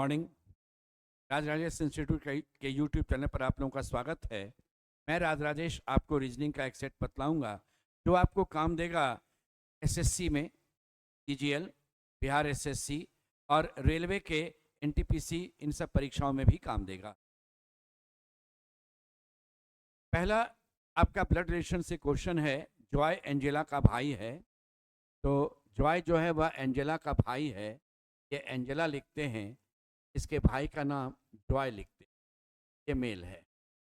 Morning. राज Rajesh institute के YouTube channel पर आप लोगों का स्वागत है। मैं राज राजेश आपको रीजनिंग का एक सेट बतलाऊंगा जो आपको काम देगा एसएससी में, सीजीएल, बिहार एसएससी और रेलवे के एनटीपीसी, इन सब परीक्षाओं में भी काम देगा। पहला आपका ब्लड रिलेशन से क्वेश्चन है। जॉय एंजेला का भाई है, तो जॉय जो है वह एंजेला का भाई है। ये एंजेला लिखते हैं, इसके भाई का नाम जॉय लिखते हैं। ये मेल है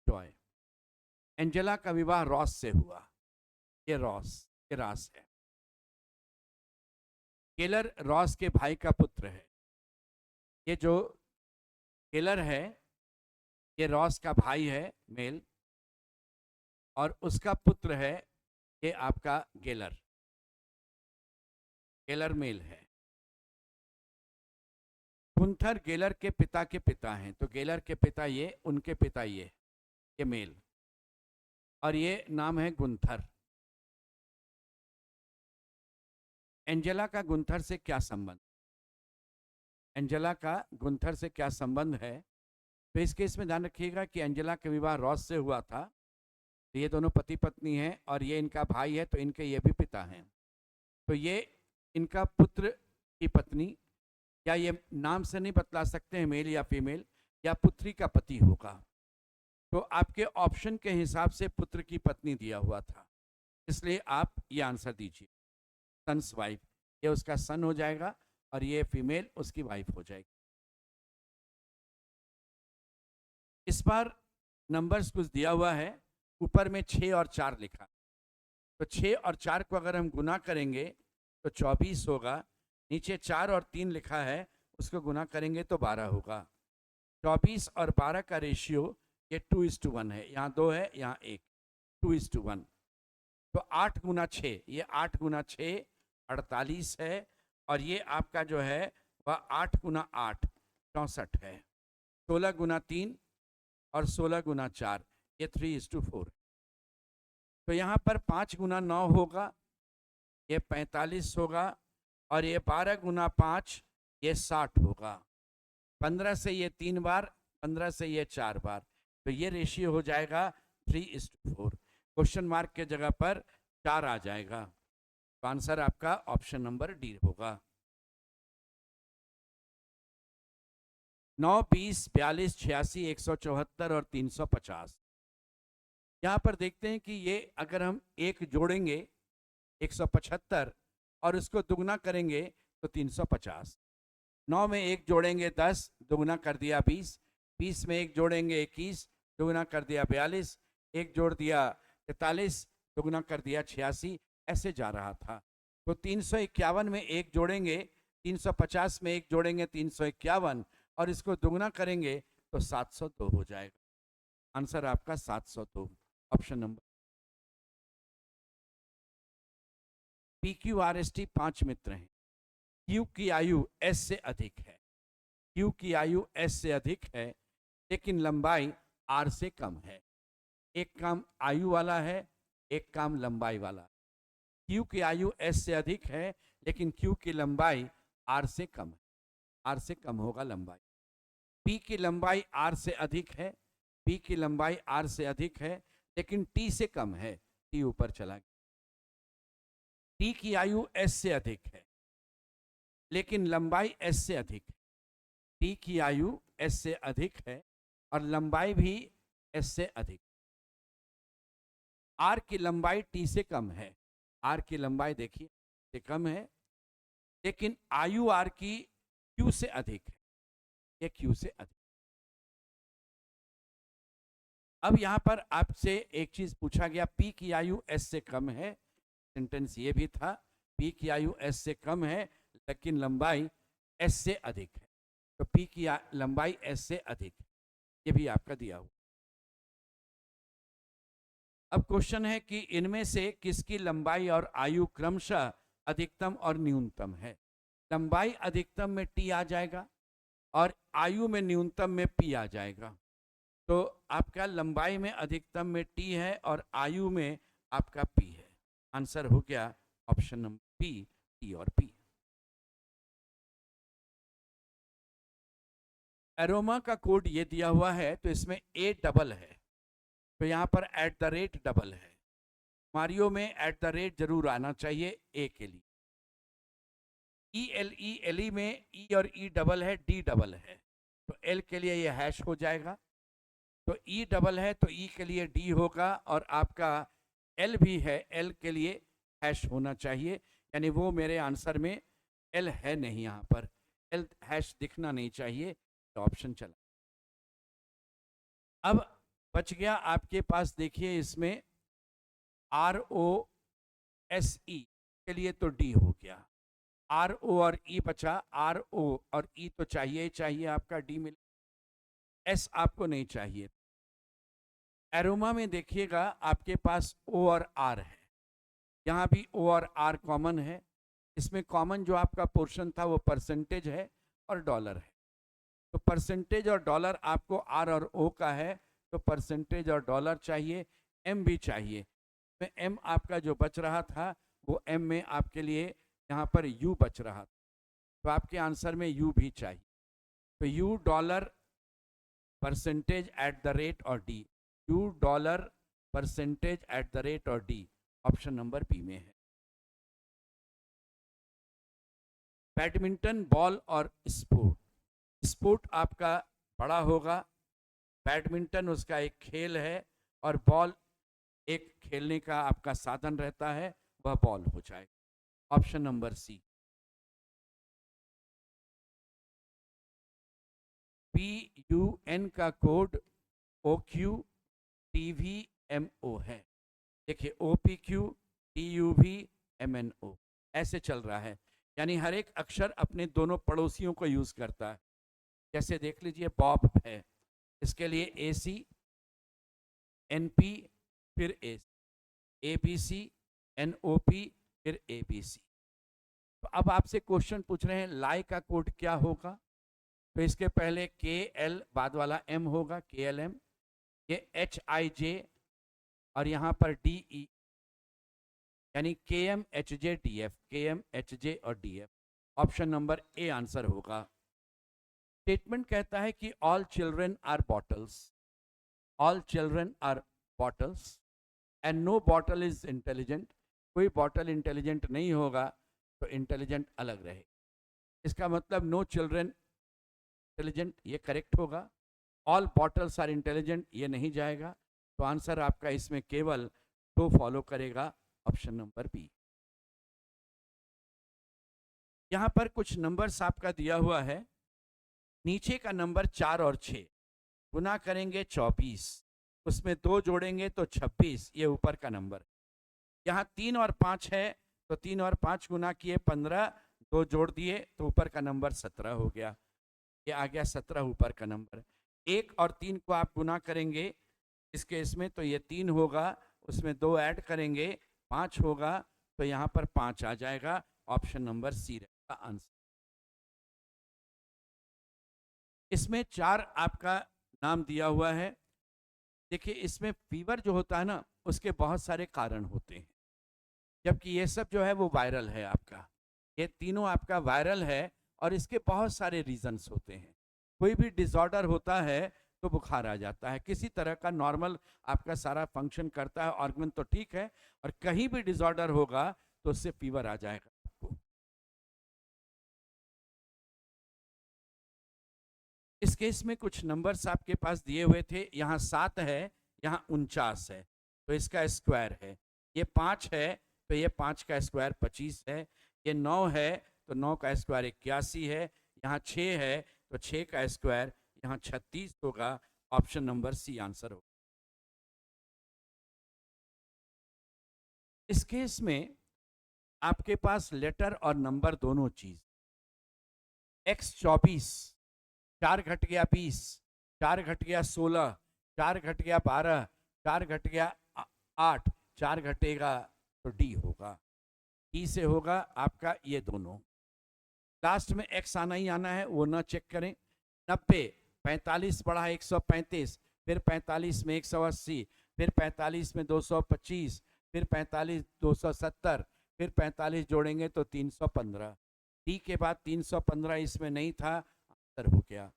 जॉय। एंजेला का विवाह रॉस से हुआ। ये रास है। केलर रॉस के भाई का पुत्र है। ये जो केलर है ये रॉस का भाई है मेल, और उसका पुत्र है ये आपका गेलर। गेलर मेल है। गुंथर गेलर के पिता हैं, तो गेलर के पिता ये, उनके पिता ये मेल, और ये नाम है गुंथर। एंजेला का गुंथर से क्या संबंध? एंजेला का गुंथर से क्या संबंध है? तो इस केस में ध्यान रखिएगा कि एंजेला का विवाह रॉस से हुआ था, तो ये दोनों पति पत्नी हैं, और ये इनका भाई है, तो इनके ये भी पिता हैं। तो ये इनका पुत्र की पत्नी, या ये नाम से नहीं बतला सकते हैं मेल या फीमेल, या पुत्री का पति होगा। तो आपके ऑप्शन के हिसाब से पुत्र की पत्नी दिया हुआ था, इसलिए आप ये आंसर दीजिए। सन्स वाइफ, ये उसका सन हो जाएगा और ये फीमेल उसकी वाइफ हो जाएगी। इस बार नंबर्स कुछ दिया हुआ है, ऊपर में 6 और 4 लिखा, तो 6 और 4 को अगर हम गुना करेंगे तो 24 होगा। नीचे 4 और 3 लिखा है, उसको गुना करेंगे तो 12 होगा। 24 और 12 का रेशियो ये 2:1 है। यहाँ 2 है, यहाँ 1, 2:1। तो 8 गुना 6, ये 8 गुना 6 48 है, और ये आपका जो है वह 8 गुना 8 64 है। 16 गुना 3 और 16 गुना 4, ये 3:4। तो यहाँ पर 5 गुना 9 होगा, ये 45 होगा, और ये 12 गुना 5 ये 60 होगा। 15 से ये 3 बार, 15 से ये 4 बार, तो ये रेशियो हो जाएगा 3:4। क्वेश्चन मार्क के जगह पर 4 आ जाएगा, तो आंसर आपका ऑप्शन नंबर डी होगा। 9, 20, 42, 86, 174 और 350। यहाँ पर देखते हैं कि ये अगर हम एक जोड़ेंगे 175 और उसको दुगना करेंगे तो 350। 9 में एक जोड़ेंगे 10, दुगना कर दिया 20। 20 में एक जोड़ेंगे 21, दुगना कर दिया 42। एक जोड़ दिया 43, दुगना कर दिया 86। ऐसे जा रहा था। तो 351 में एक जोड़ेंगे, 350 में एक जोड़ेंगे 351, और इसको दुगना करेंगे तो 702 हो जाएगा। आंसर आपका 702, ऑप्शन नंबर। PQRST 5 मित्र हैं। Q की आयु S से अधिक है। Q की आयु S से अधिक है, लेकिन लंबाई R से कम है। एक काम आयु वाला है, एक काम लंबाई वाला। Q की आयु S से अधिक है, लेकिन Q की लंबाई R से कम है। R से कम होगा लंबाई। P की लंबाई R से अधिक है। P की लंबाई R से अधिक है, लेकिन T से कम है। T ऊपर चला गया। T की आयु S से अधिक है, लेकिन लंबाई S से अधिक है। T की आयु S से अधिक है और लंबाई भी S से अधिक। R की लंबाई T से कम है। R की लंबाई देखिए से कम है, लेकिन आयु R की Q से अधिक है। ये Q से अधिक। अब यहां पर आपसे एक चीज पूछा गया, P की आयु S से कम है। सेंटेंस ये भी था, P की आयु S से कम है, लेकिन लंबाई S से अधिक है। तो P की लंबाई S से अधिक है, ये भी आपका दिया हुआ। अब क्वेश्चन है कि इनमें से किसकी लंबाई और आयु क्रमशः अधिकतम और न्यूनतम है। लंबाई अधिकतम में T आ जाएगा और आयु में न्यूनतम में P आ जाएगा। तो आपका लंबाई में अधिकतम में T है और आयु में आपका P है। आंसर हो गया ऑप्शन नंबर P, T और P। एरोमा का कोड ये दिया हुआ है तो इसमें ए डबल है, तो यहाँ पर @ डबल है। मारियो में @ जरूर आना चाहिए ए के लिए। ELE में ई और ई डबल है, डी डबल है, तो एल के लिए ये हैश हो जाएगा। तो ई डबल है तो ई के लिए डी होगा, और आपका एल भी है, एल के लिए हैश होना चाहिए, यानी वो मेरे आंसर में एल है नहीं, यहाँ पर एल हैश दिखना नहीं चाहिए, तो ऑप्शन चला। अब बच गया आपके पास, देखिए इसमें ROSE के लिए तो डी हो गया, RO और ई बचा, RO और ई तो चाहिए ही चाहिए, आपका डी मिले, एस आपको नहीं चाहिए। एरोमा में देखिएगा आपके पास ओ और आर है, यहाँ भी ओ और आर कॉमन है। इसमें कॉमन जो आपका पोर्शन था वो परसेंटेज है और डॉलर है, तो परसेंटेज और डॉलर आपको आर और ओ का है, तो परसेंटेज और डॉलर चाहिए, एम भी चाहिए। तो एम आपका जो बच रहा था वो एम में आपके लिए यहाँ पर यू बच रहा था, तो आपके आंसर में यू भी चाहिए, तो यू डॉलर परसेंटेज @ और डी, यू डॉलर परसेंटेज @ और डी, ऑप्शन नंबर बी में है। बैडमिंटन बॉल और स्पोर्ट, स्पोर्ट आपका बड़ा होगा, बैडमिंटन उसका एक खेल है, और बॉल एक खेलने का आपका साधन रहता है, वह बॉल हो जाएगा, ऑप्शन नंबर सी। PUN का कोड OQTVMO है, देखिए OPQ TUVMNO ऐसे चल रहा है, यानी हर एक अक्षर अपने दोनों पड़ोसियों को यूज करता है। जैसे देख लीजिए बॉब है, इसके लिए AC NP फिर ABC NOP फिर ABC। तो अब आपसे क्वेश्चन पूछ रहे हैं लाई का कोड क्या होगा, तो इसके पहले KL बाद वाला M होगा, KLM, ये HIJ और यहाँ पर DE, यानी KM HJ DF, KM HJ और DF, option number A answer होगा। स्टेटमेंट कहता है कि all children are bottles, all children are bottles and no bottle is intelligent, कोई बॉटल इंटेलिजेंट नहीं होगा, तो इंटेलिजेंट अलग रहे, इसका मतलब नो चिल्ड्रन इंटेलिजेंट, ये करेक्ट होगा। ऑल बॉटल्स आर इंटेलिजेंट, ये नहीं जाएगा, तो आंसर आपका इसमें केवल 2 फॉलो करेगा, ऑप्शन नंबर बी। यहां पर कुछ नंबर्स आपका दिया हुआ है, नीचे का नंबर 4 और 6 गुना करेंगे 24, उसमें 2 जोड़ेंगे तो 26, ये ऊपर का नंबर। यहाँ 3 और 5 है, तो 3 और 5 गुना किए 15, 2 जोड़ दिए तो ऊपर का नंबर 17 हो गया, ये आ गया 17 ऊपर का नंबर। 1 और 3 को आप गुना करेंगे इस केस में, तो ये 3 होगा, उसमें 2 ऐड करेंगे 5 होगा, तो यहाँ पर 5 आ जाएगा, ऑप्शन नंबर सी रहेगा आंसर। इसमें 4 आपका नाम दिया हुआ है, देखिए इसमें फीवर जो होता है ना उसके बहुत सारे कारण होते हैं, जबकि ये सब जो है वो वायरल है आपका, ये तीनों आपका वायरल है, और इसके बहुत सारे रीजंस होते हैं। कोई भी डिसऑर्डर होता है तो बुखार आ जाता है, किसी तरह का नॉर्मल आपका सारा फंक्शन करता है ऑर्गन तो ठीक है, और कहीं भी डिसऑर्डर होगा तो उससे फीवर आ जाएगा आपको। इस केस में कुछ नंबर्स आपके पास दिए हुए थे, यहाँ 7 है, यहाँ 49 है, तो इसका स्क्वायर है, ये 5 है तो ये 5 का स्क्वायर 25 है, ये 9 है तो 9 का स्क्वायर 81 है, यहाँ 6 है तो 6 का स्क्वायर यहाँ 36 होगा, ऑप्शन नंबर सी आंसर होगा। इस केस में आपके पास लेटर और नंबर दोनों चीज, x 24, 4 घट गया 20, 4 घट गया 16, 4 घट गया 12, 4 घट गया 8, 4 घटेगा तो डी होगा, डी से होगा आपका ये दोनों। लास्ट में x आना ही आना है, वो ना चेक करें। 90, 45 बढ़ा 135, फिर 45 में 180, फिर 45 में 225, फिर 45 270, फिर 45 जोड़ेंगे तो 315, डी के बाद 315 इसमें नहीं था, आंसर हो गया।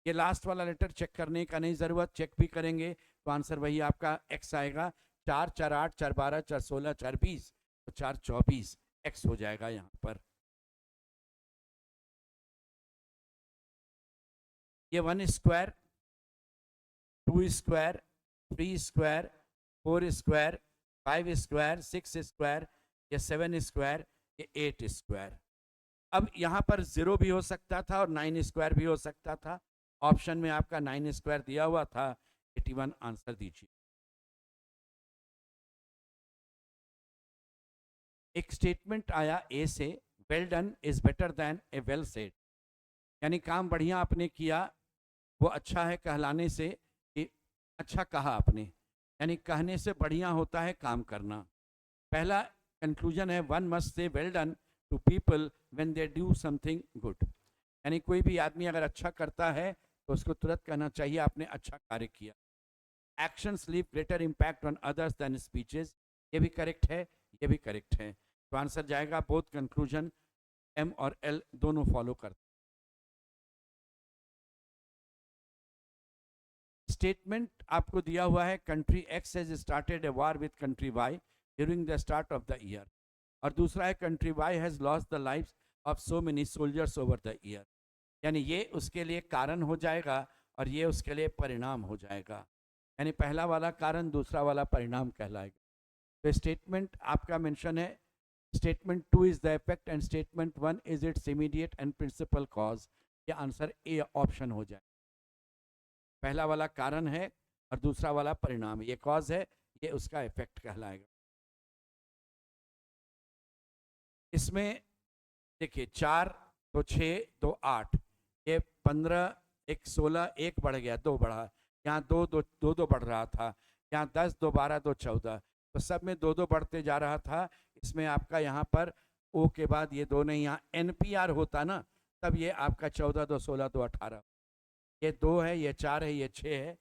ये लास्ट वाला लेटर चेक करने का नहीं ज़रूरत, चेक भी करेंगे तो आंसर वही आपका एक्स आएगा। 4 4 8 4 12 4 16 4 20 तो 4 24 एक्स हो जाएगा यहाँ पर। ये 1 square, 2 square, 3 square, 4 square, 5 square, 6 square, ये 7 स्क्वायर, ये 8 स्क्वायर। अब यहाँ पर 0 भी हो सकता था और 9 स्क्वायर भी हो सकता था। ऑप्शन में आपका 9 स्क्वायर दिया हुआ था। 81 आंसर दीजिए। एक स्टेटमेंट आया ए से, well done is better than A well said, यानी काम बढ़िया आपने किया, वो अच्छा है कहलाने से कि अच्छा कहा आपने, यानी कहने से बढ़िया होता है काम करना। पहला कंक्लूजन है one must say well done to people when they do something good, यानी कोई भी आदमी अगर अच्छा करता है तो उसको तुरंत कहना चाहिए आपने अच्छा कार्य किया। Actions leave greater impact on others than speeches, ये भी करेक्ट है, ये भी करेक्ट है। तो आंसर जाएगा बोथ कंक्लूजन एम और एल दोनों फॉलो करते। स्टेटमेंट आपको दिया हुआ है country X has started a war with country Y during the start of the year, और दूसरा है country Y has lost the lives of so many soldiers over the year, यानी ये उसके लिए कारण हो जाएगा और ये उसके लिए परिणाम हो जाएगा, यानी पहला वाला कारण दूसरा वाला परिणाम कहलाएगा। तो स्टेटमेंट आपका मेंशन है statement 2 is the effect and statement 1 is its immediate and principal cause, ये आंसर ए ऑप्शन हो जाए। पहला वाला कारण है और दूसरा वाला परिणाम, ये कॉज है, ये उसका इफेक्ट कहलाएगा। इसमें देखिए 4 2 6 2 8, ये 15 1 16 1 बढ़ गया 2 बढ़ा, यहाँ 2 2 2 2 बढ़ रहा था, यहाँ 10 2 12 2 14, तो सब में 2 2 बढ़ते जा रहा था। इसमें आपका यहाँ पर ओ के बाद ये 2 नहीं, यहाँ NPR होता ना तब ये आपका 14 2 16 2 18, ये 2 है, ये 4 है, ये 6 है,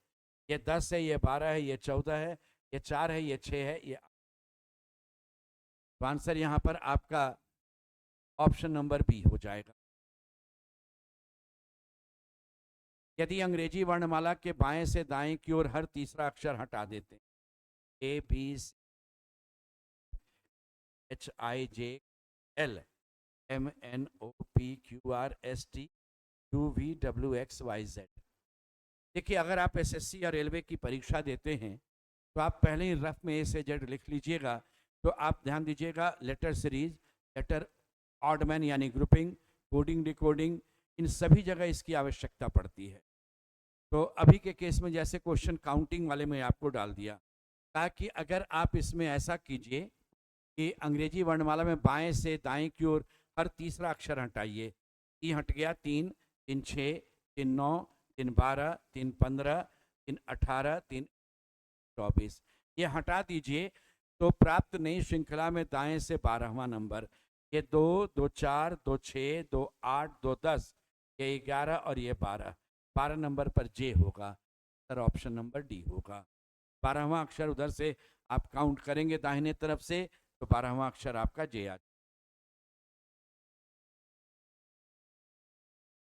ये 10 है, ये 12 है, ये 14 है, ये 4 है, ये 6 है, ये। तो आंसर यहाँ पर आपका ऑप्शन नंबर बी हो जाएगा। यदि अंग्रेजी वर्णमाला के बाएं से दाएं की ओर हर तीसरा अक्षर हटा देते हैं, A B H I J L M N O P Q R S T U V W X Y Z. देखिए अगर आप SSC या रेलवे की परीक्षा देते हैं तो आप पहले ही रफ में ए से जेड लिख लीजिएगा। तो आप ध्यान दीजिएगा लेटर सीरीज, लेटर ऑडमैन यानी ग्रुपिंग, कोडिंग डिकोडिंग, इन सभी जगह इसकी आवश्यकता पड़ती है। तो अभी के केस में जैसे क्वेश्चन काउंटिंग वाले में आपको डाल दिया, ताकि अगर आप इसमें ऐसा कीजिए कि अंग्रेजी वर्णमाला में बाएं से दाएं की ओर हर तीसरा अक्षर हटाइए। ई हट गया 3 3 6 3 9 3 12 3 15 3 18 3 24, ये हटा दीजिए तो प्राप्त नई श्रृंखला में दाएं से 12वां नंबर, ये 2 2 4 2 6 2 8 2 10, ये 11 और ये 12 नंबर पर जे होगा, सर ऑप्शन नंबर डी होगा। 12वां अक्षर उधर से आप काउंट करेंगे दाहिने तरफ से तो 12वां अक्षर आपका जे आ।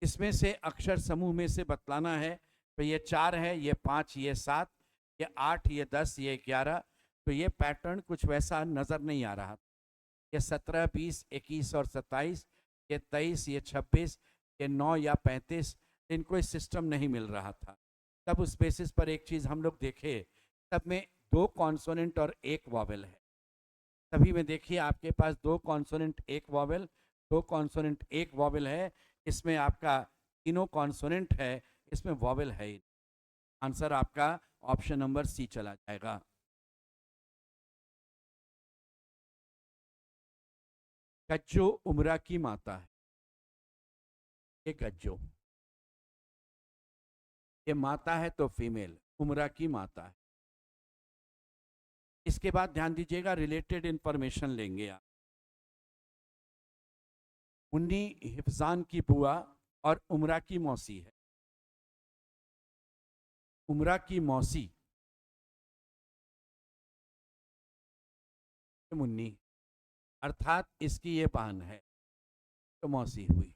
इसमें से अक्षर समूह में से बतलाना है, तो ये 4 है, ये 5, ये 7, ये 8, ये 10, ये 11, तो ये पैटर्न कुछ वैसा नज़र नहीं आ रहा। ये 17 20 21 और 27, ये 23, ये 26, ये 9 या 35, इनको इस सिस्टम नहीं मिल रहा था। तब उस बेसिस पर एक चीज़ हम लोग देखे, तब में 2 कॉन्सोनेंट और 1 वॉवेल है। तभी में देखिए आपके पास 2 कॉन्सोनेंट 1 वॉवेल, 2 कॉन्सोनेंट 1 वॉवेल है, इसमें आपका तीनों कॉन्सोनेंट है, इसमें वॉवेल है। आंसर आपका ऑप्शन नंबर सी चला जाएगा। गज्जो उमरा की माता है, ये गज्जो, ये माता है तो फीमेल, उमरा की माता है। इसके बाद ध्यान दीजिएगा रिलेटेड इंफॉर्मेशन लेंगे आप। मुन्नी हिफजान की बुआ और उमरा की मौसी है। उमरा की मौसी मुन्नी, अर्थात इसकी ये बहन है तो मौसी हुई,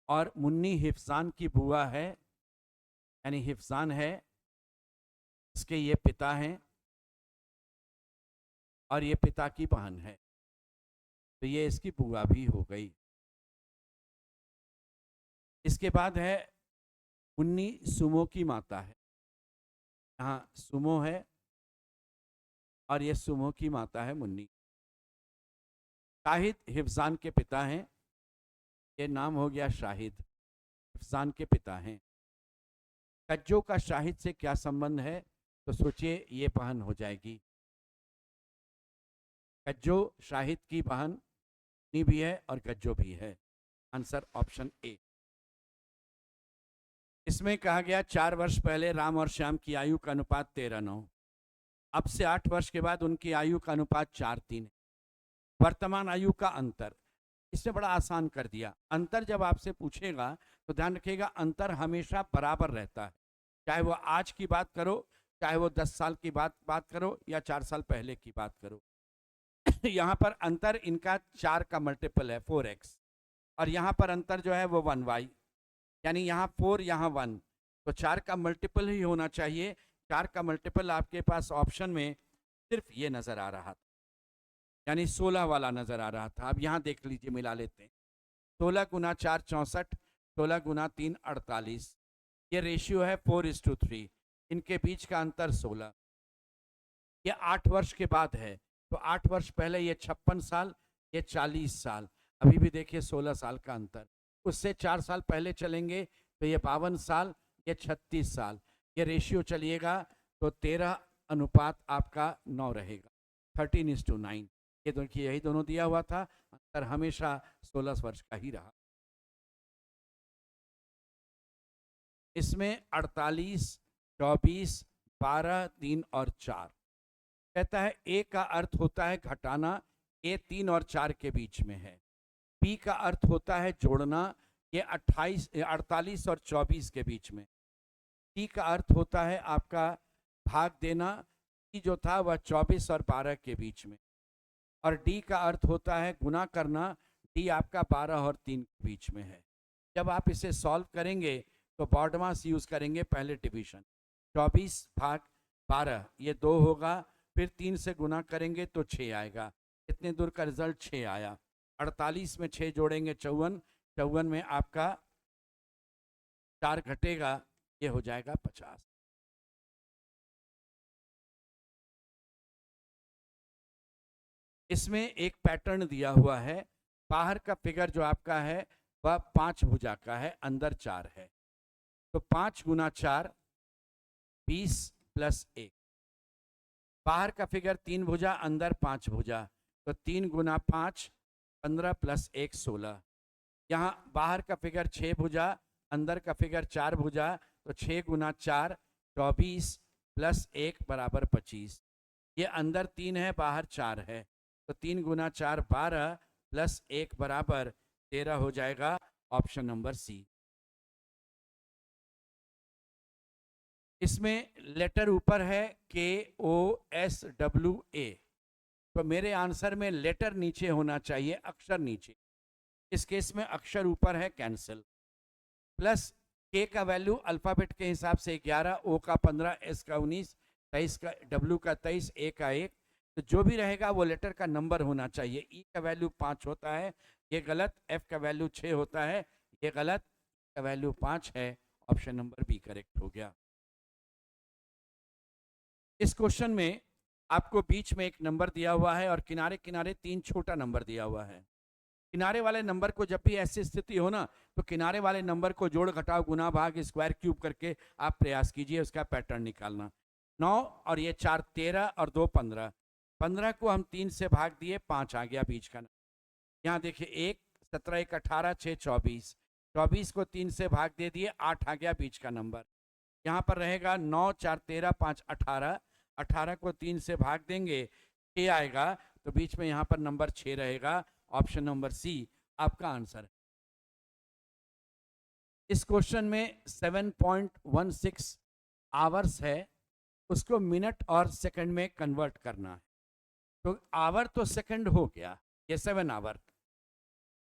और मुन्नी हिफजान की बुआ है यानी हिफ्जान है, इसके ये पिता हैं और ये पिता की बहन है, तो ये इसकी बुआ भी हो गई। इसके बाद है मुन्नी सुमो की माता है, यहाँ सुमो है और ये सुमो की माता है मुन्नी। शाहिद हिफ्जान के पिता हैं, ये नाम हो गया शाहिद, हिफ्जान के पिता हैं। कज्जो का शाहिद से क्या संबंध है, तो सोचिए ये बहन हो जाएगी। कज्जो शाहिद की बहन नी भी है और कज्जो भी है। Answer option A. इसमें कहा गया 4 वर्ष पहले राम और श्याम की आयु का अनुपात 13:9, अब से 8 वर्ष के बाद उनकी आयु का अनुपात 4:3 है। वर्तमान आयु का अंतर, इसने बड़ा आसान कर दिया। अंतर जब आपसे पूछेगा तो ध्यान रखिएगा, अंतर हमेशा बराबर रहता है, चाहे वो आज की बात करो, चाहे वो 10 साल की बात करो या 4 साल पहले की बात करो। यहाँ पर अंतर इनका 4 का मल्टीपल है 4x, और यहाँ पर अंतर जो है वो 1y, यानी यहाँ 4 यहाँ 1, तो 4 का मल्टीपल ही होना चाहिए। 4 का मल्टीपल आपके पास ऑप्शन में सिर्फ ये नजर आ रहा था, यानी 16 वाला नजर आ रहा था। अब यहाँ देख लीजिए, मिला लेते हैं। 16 गुना 4 64, 16 गुना 3 48, ये रेशियो है 4:3, इनके बीच का अंतर 16। ये 8 वर्ष के बाद है, तो 8 वर्ष पहले ये 56 साल, ये 40 साल, अभी भी देखिए 16 साल का अंतर। उससे 4 साल पहले चलेंगे तो ये 52 साल, ये 36 साल, ये रेशियो चलिएगा तो 13 अनुपात आपका 9 रहेगा, 13:9। ये देखिए यही दोनों दिया हुआ था, अंतर हमेशा 16 वर्ष का ही रहा। इसमें 48, 24, 12, 3 और 4 कहता है। ए का अर्थ होता है घटाना, ए 3 और 4 के बीच में है। बी का अर्थ होता है जोड़ना, ये 48 और 24 के बीच में। सी का अर्थ होता है आपका भाग देना, सी जो था वह 24 और 12 के बीच में। और डी का अर्थ होता है गुना करना, डी आपका 12 और 3 के बीच में है। जब आप इसे सॉल्व करेंगे तो बॉडमास यूज करेंगे, पहले डिवीजन। 24 भाग 12 ये 2 होगा, फिर 3 से गुना करेंगे तो 6 आएगा। इतने दूर का रिजल्ट 6 आया। 48 में 6 जोड़ेंगे 54, 54 में आपका 4 घटेगा, ये हो जाएगा 50। इसमें एक पैटर्न दिया हुआ है, बाहर का फिगर जो आपका है वह 5 भुजा का है, अंदर 4 है, तो 5 गुना 4 20 प्लस 1। बाहर का फिगर 3 भुजा, अंदर 5 भुजा, तो 3 गुना 5 15 प्लस 1 16। यहाँ बाहर का फिगर 6 भुजा, अंदर का फिगर 4 भुजा, तो 6 गुना 4 24 प्लस 1 बराबर 25। ये अंदर 3 है, बाहर 4 है, तो 3 गुना 4 12 प्लस 1 बराबर 13 हो जाएगा। Option number C. इसमें लेटर ऊपर है KOSWA, तो मेरे आंसर में लेटर नीचे होना चाहिए, अक्षर नीचे। इस केस में अक्षर ऊपर है, कैंसिल। प्लस के का वैल्यू अल्फाबेट के हिसाब से 11, ओ का 15, एस का 19, 23 का, डब्ल्यू का 23, ए का 1, तो जो भी रहेगा वो लेटर का नंबर होना चाहिए। ई का वैल्यू 5 होता है, ये गलत। एफ का वैल्यू 6 होता है, ये गलत। का वैल्यू 5 है, ऑप्शन नंबर बी करेक्ट हो गया। इस क्वेश्चन में आपको बीच में एक नंबर दिया हुआ है और किनारे किनारे 3 छोटा नंबर दिया हुआ है। किनारे वाले नंबर को जब भी ऐसी स्थिति हो ना, तो किनारे वाले नंबर को जोड़ घटाव गुना भाग स्क्वायर क्यूब करके आप प्रयास कीजिए उसका पैटर्न निकालना। 9 और ये 4 13 और 2 15, 15 को हम 3 से भाग दिए, 5 आ गया बीच का। यहाँ देखिए 1 17 1 18 6 24, 24 को 3 से भाग दे दिए, 8 आ गया बीच का नंबर। यहाँ पर रहेगा 9 4 13 5 18, 18 को 3 से भाग देंगे 6 आएगा, तो बीच में यहाँ पर नंबर 6 रहेगा। ऑप्शन नंबर सी आपका आंसर है। इस क्वेश्चन में 7.16 आवर्स है, उसको मिनट और सेकंड में कन्वर्ट करना है। तो आवर तो सेकंड हो गया, ये 7 आवर।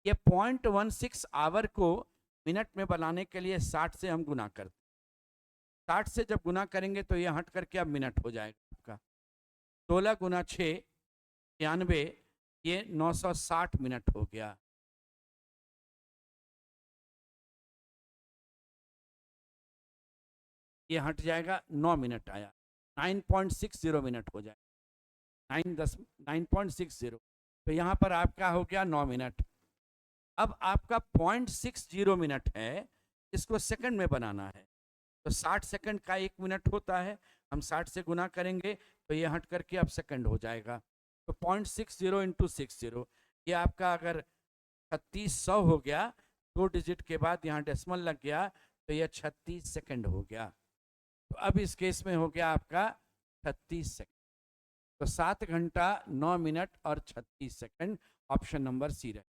ये 0.16 आवर को मिनट में बनाने के लिए 60 से हम गुना करते, 60 से जब गुना करेंगे तो ये हट करके अब मिनट हो जाएगा आपका। 16 गुना 6 96, ये 960 मिनट हो गया। ये हट जाएगा, 9 मिनट आया, 9.60 मिनट हो जाए, 9.60। तो यहाँ पर आपका हो गया 9 मिनट। अब आपका 0.60 मिनट है, इसको सेकंड में बनाना है। तो 60 सेकंड का 1 मिनट होता है, हम 60 से गुना करेंगे तो ये हट करके अब सेकंड हो जाएगा। तो 0.60 इंटू 60, ये आपका अगर 3600 हो गया, 2 डिजिट के बाद यहाँ डेसिमल लग गया, तो ये 36 सेकंड हो गया। तो अब इस केस में हो गया आपका 36 सेकंड। तो 7 घंटा 9 मिनट और 36 सेकंड, ऑप्शन नंबर सी रहे।